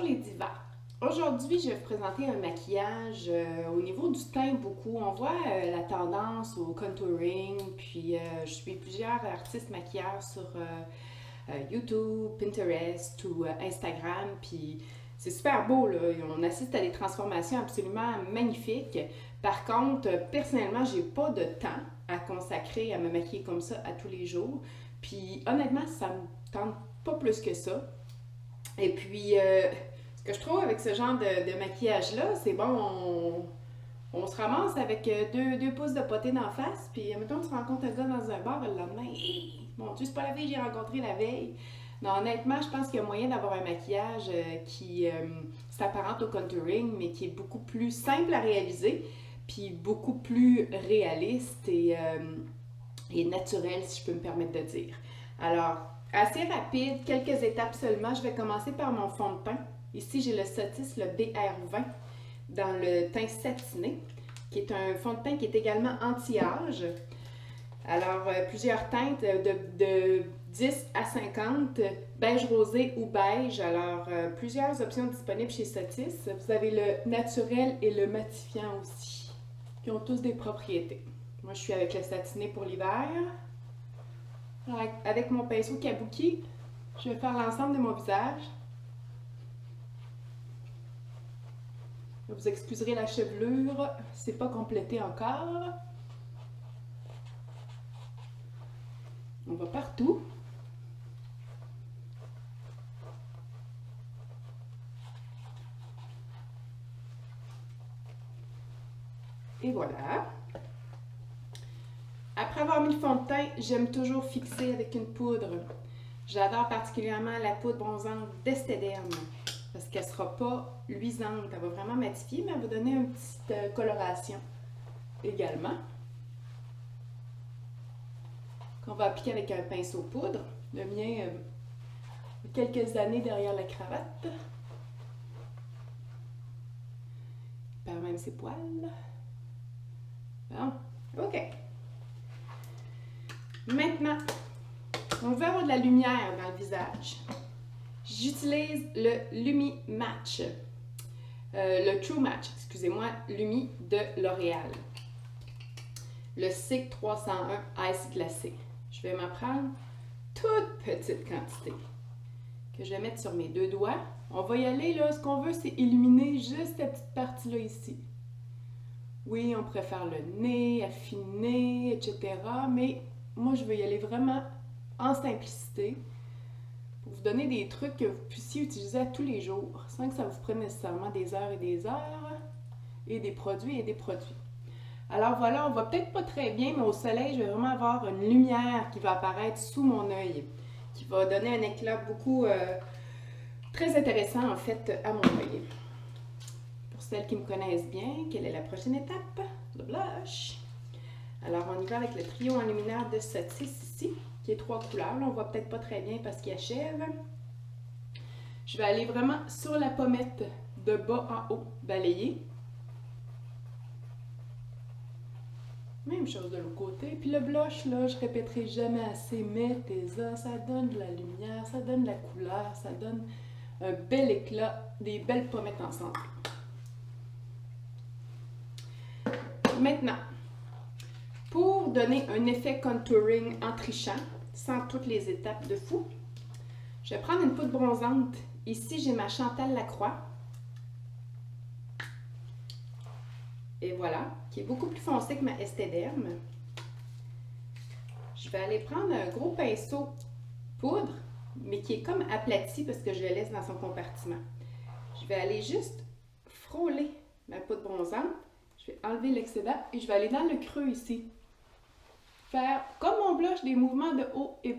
les divers. Aujourd'hui, je vais vous présenter un maquillage au niveau du teint beaucoup. On voit la tendance au contouring, puis je suis plusieurs artistes maquilleurs sur YouTube, Pinterest ou Instagram, puis c'est super beau, là. On assiste à des transformations absolument magnifiques. Par contre, personnellement, j'ai pas de temps à consacrer à me maquiller comme ça à tous les jours. Puis honnêtement, ça me tente pas plus que ça. Et puis, ce que je trouve avec ce genre de maquillage-là, c'est bon, on se ramasse avec deux pouces de potée d'en face, puis mettons, tu rencontres un gars dans un bar le lendemain, hey, mon Dieu, c'est pas la fille que j'ai rencontrée la veille. Non, honnêtement, je pense qu'il y a moyen d'avoir un maquillage qui s'apparente au contouring, mais qui est beaucoup plus simple à réaliser, puis beaucoup plus réaliste et naturel, si je peux me permettre de dire. Alors, assez rapide, quelques étapes seulement. Je vais commencer par mon fond de teint. Ici, j'ai le Sotis, le BR20, dans le teint satiné, qui est un fond de teint qui est également anti-âge. Alors, plusieurs teintes de 10 à 50, beige rosé ou beige. Alors, plusieurs options disponibles chez Sotis. Vous avez le naturel et le matifiant aussi, qui ont tous des propriétés. Moi, je suis avec le satiné pour l'hiver. Avec mon pinceau kabuki, je vais faire l'ensemble de mon visage. Vous excuserez la chevelure, c'est pas complété encore. On va partout. Et voilà. Après avoir mis le fond de teint, j'aime toujours fixer avec une poudre. J'adore particulièrement la poudre bronzante d'Estederm parce qu'elle ne sera pas luisante. Elle va vraiment matifier, mais elle va donner une petite coloration également. Qu'on va appliquer avec un pinceau poudre. Le mien a quelques années derrière la cravate. Il perd même ses poils. Bon, OK. Maintenant, on veut avoir de la lumière dans le visage. J'utilise le Lumi Match, le True Match, excusez-moi, Lumi de L'Oréal. Le C301 Ice Glacé. Je vais m'en prendre toute petite quantité que je vais mettre sur mes deux doigts. On va y aller, là, ce qu'on veut, c'est illuminer juste cette petite partie-là ici. Oui, on pourrait faire le nez, affiner, etc., mais moi, je vais y aller vraiment en simplicité pour vous donner des trucs que vous puissiez utiliser à tous les jours sans que ça vous prenne nécessairement des heures et des heures et des produits et des produits. Alors voilà, on voit peut-être pas très bien, mais au soleil, je vais vraiment avoir une lumière qui va apparaître sous mon œil, qui va donner un éclat beaucoup très intéressant en fait à mon œil. Pour celles qui me connaissent bien, quelle est la prochaine étape? Le blush. Alors, on y va avec le trio enlumineur de Sotis ici, qui est 3 couleurs. Là, on voit peut-être pas très bien parce qu'il achève. Je vais aller vraiment sur la pommette de bas en haut, balayer. Même chose de l'autre côté. Puis le blush, là, je répéterai jamais assez, mettez-ça, ça donne de la lumière, ça donne de la couleur, ça donne un bel éclat, des belles pommettes ensemble. Maintenant, pour donner un effet contouring en trichant, sans toutes les étapes de fou, je vais prendre une poudre bronzante. Ici, j'ai ma Chantal Lacroix. Et voilà, qui est beaucoup plus foncée que ma Estederm. Je vais aller prendre un gros pinceau poudre, mais qui est comme aplati parce que je le laisse dans son compartiment. Je vais aller juste frôler ma poudre bronzante. Je vais enlever l'excédent et je vais aller dans le creux ici. Faire, comme mon blush, des mouvements de haut et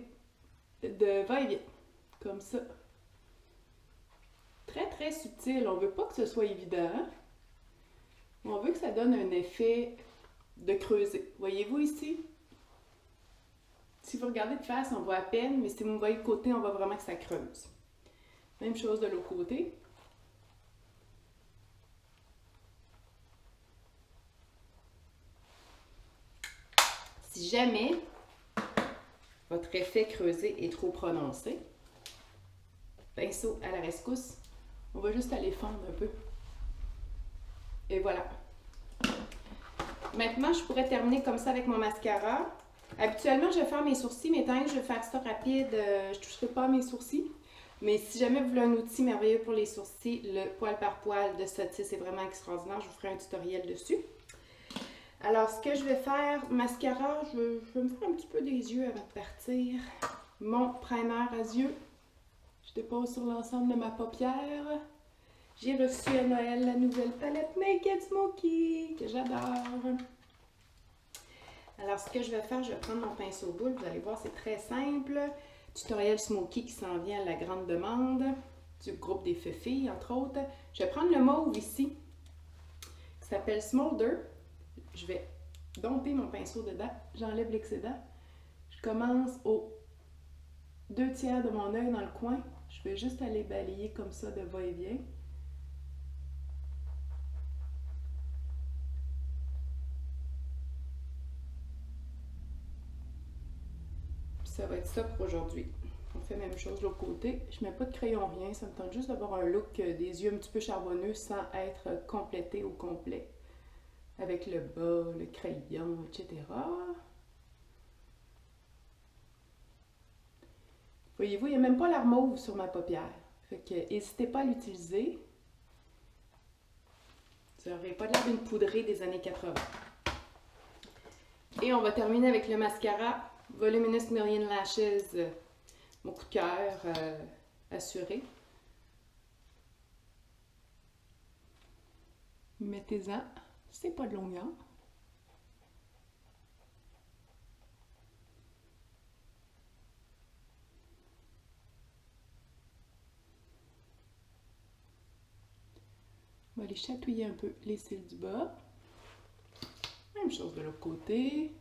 de va-et-vient. Comme ça. Très, très subtil. On ne veut pas que ce soit évident. On veut que ça donne un effet de creuser. Voyez-vous ici? Si vous regardez de face, on voit à peine, mais si vous me voyez de côté, on voit vraiment que ça creuse. Même chose de l'autre côté. Si jamais votre effet creusé est trop prononcé, pinceau à la rescousse, On va juste aller fendre un peu. Et voilà. Maintenant, je pourrais terminer comme ça avec mon mascara. Habituellement, je vais faire mes sourcils, mais tant que je vais faire ça rapide, je ne toucherai pas mes sourcils. Mais si jamais vous voulez un outil merveilleux pour les sourcils, le poil par poil de Sotis, c'est vraiment extraordinaire. Je vous ferai un tutoriel dessus. Alors, ce que je vais faire, mascara, je vais me faire un petit peu des yeux avant de partir. Mon primer à yeux. Je dépose sur l'ensemble de ma paupière. J'ai reçu à Noël la nouvelle palette Naked Smoky, que j'adore. Alors, ce que je vais faire, je vais prendre mon pinceau boule. Vous allez voir, c'est très simple. Tutoriel Smoky qui s'en vient à la grande demande du groupe des filles, entre autres. Je vais prendre le mauve ici, qui s'appelle Smolder. Je vais dompter mon pinceau dedans. J'enlève l'excédent. Je commence aux 2/3 de mon œil dans le coin. Je vais juste aller balayer comme ça de va-et-vient. Ça va être ça pour aujourd'hui. On fait la même chose de l'autre côté. Je mets pas de crayon, rien. Ça me tente juste d'avoir un look des yeux un petit peu charbonneux sans être complété au complet. Avec le bas, le crayon, etc. Voyez-vous, il n'y a même pas la mauve sur ma paupière. Fait que n'hésitez pas à l'utiliser. Ça n'aurait pas l'air d'une poudrée des années 80. Et on va terminer avec le mascara Voluminous Million Lashes, mon coup de cœur assuré. Mettez-en, c'est pas de longueur. On va aller chatouiller un peu les cils du bas. Même chose de l'autre côté.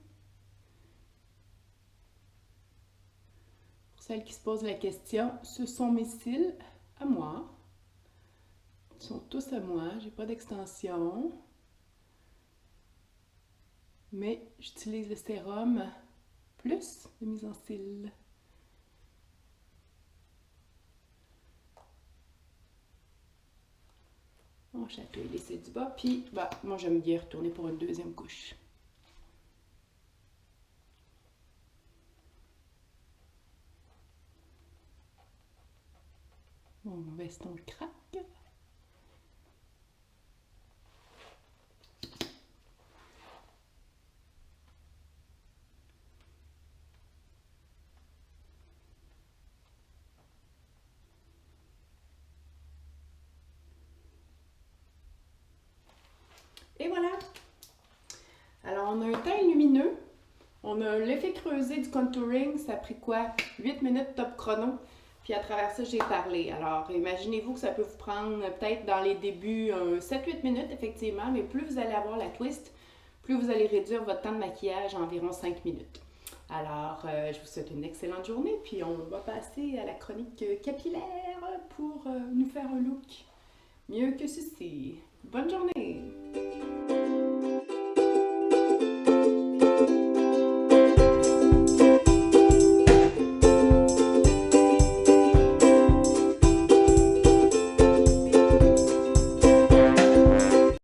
Pour celles qui se posent la question, ce sont mes cils à moi. Ils sont tous à moi, j'ai pas d'extension. Mais j'utilise le sérum plus de mise en cils. On chatouille les cils du bas, puis bah, moi j'aime bien retourner pour une deuxième couche. Mon veston craque. Et voilà! Alors, on a un teint lumineux. On a l'effet creusé du contouring. Ça a pris quoi? 8 minutes top chrono. Puis à travers ça, j'ai parlé. Alors, imaginez-vous que ça peut vous prendre peut-être dans les débuts 7-8 minutes, effectivement. Mais plus vous allez avoir la twist, plus vous allez réduire votre temps de maquillage à environ 5 minutes. Alors, je vous souhaite une excellente journée. Puis on va passer à la chronique capillaire pour nous faire un look mieux que ceci. Bonne journée!